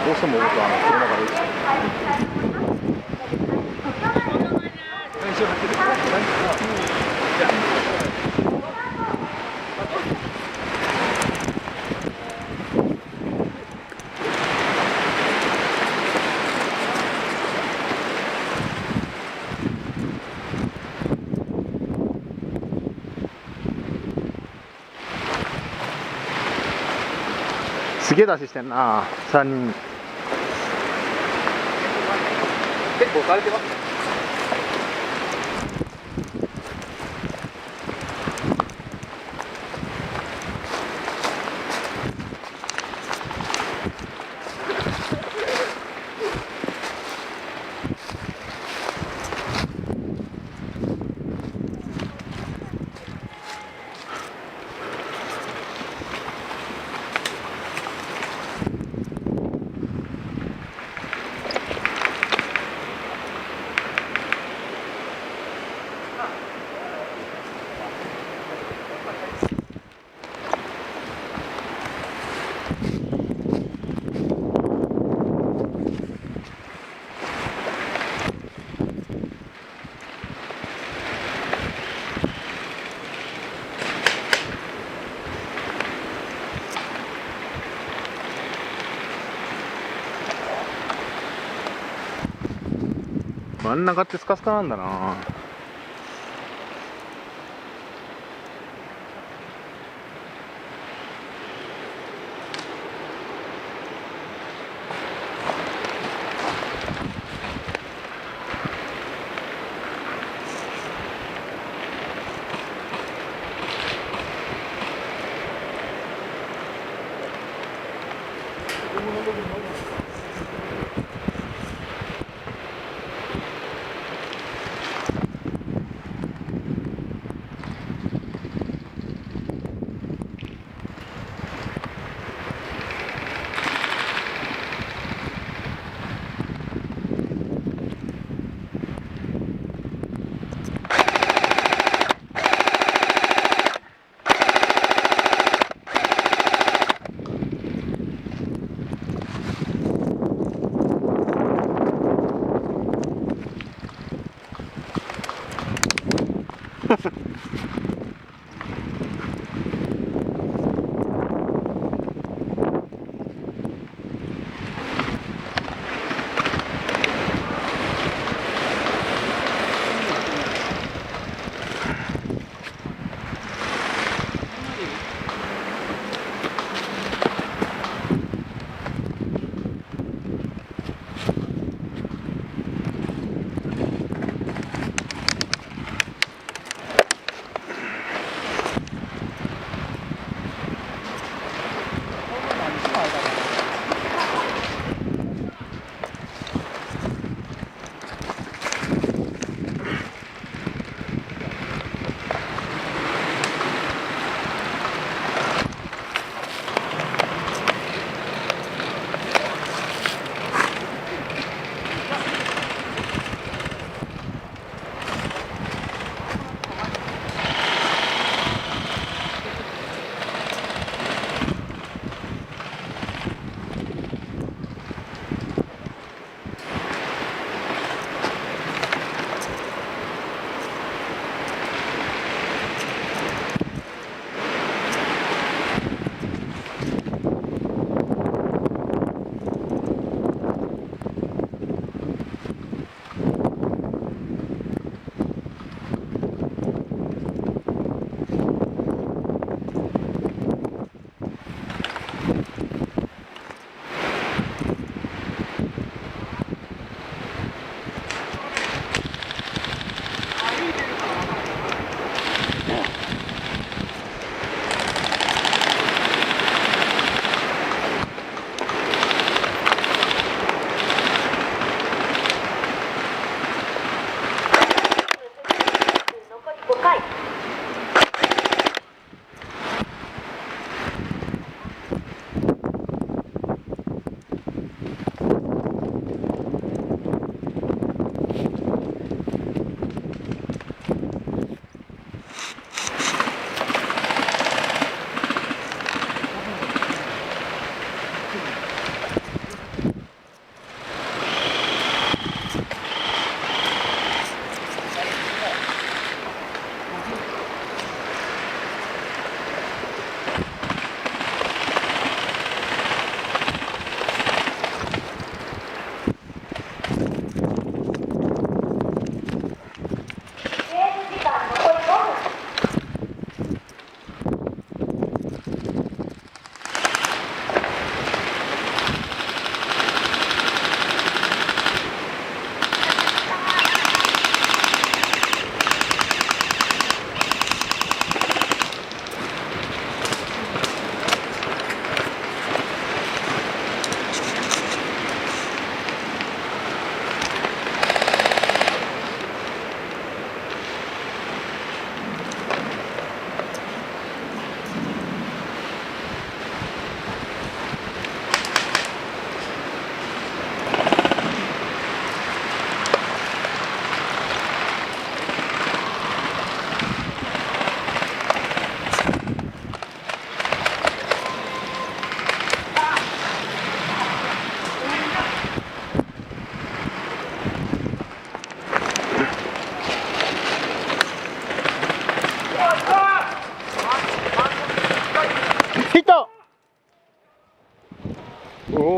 どうしても僕は車から行きたい。すげえ出ししてんな、3人。結構されてますね。真ん中ってスカスカなんだな。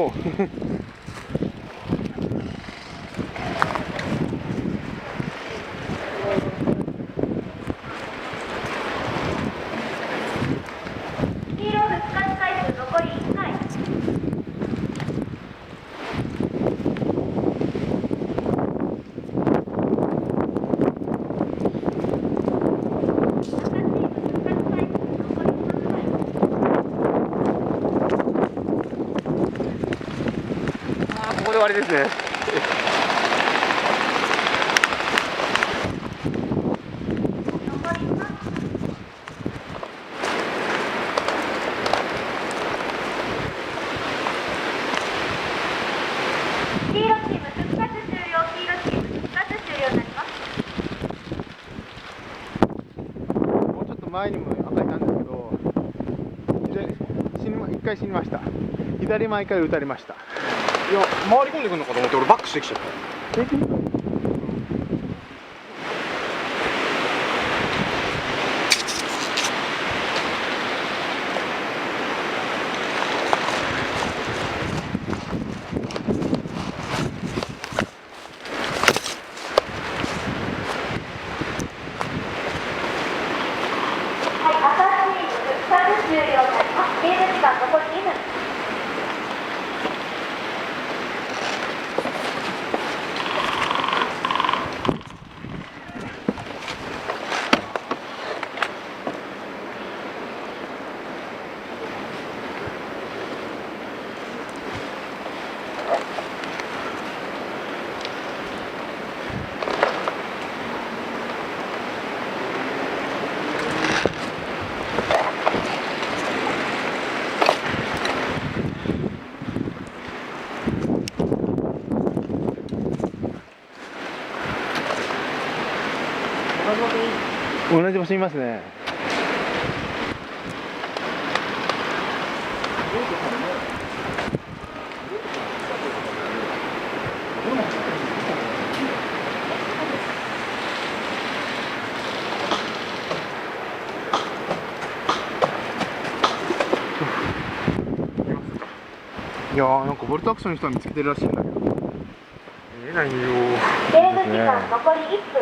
おお黄色復活回数残り1回。ここで終わりですね。黄色チーム復活終了。黄色チーム復活終了になります。もうちょっと前にも赤いたんですけど、一回死にました。左前から撃たれました。いや、回り込んでくるのかと思って俺バックしてきちゃった。はい、赤チーム復活終了になります。ゲーム時間残り2分。同じ場所にいますね。いやー、なんかボルトアクションの人は見つけてるらしいんだけど。見えないよ。ゲーム時間残り1分。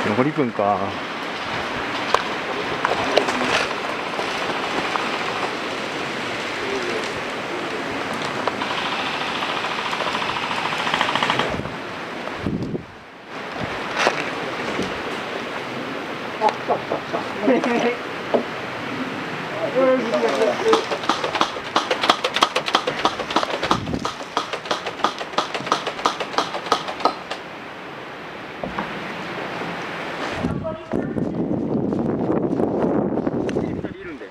残り1分か。いるんで。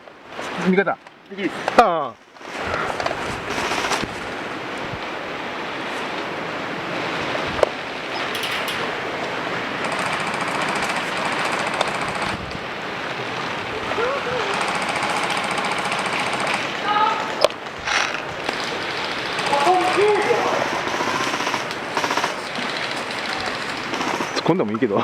味方。右です。ああ。残り10秒。突っ込んでもいいけど。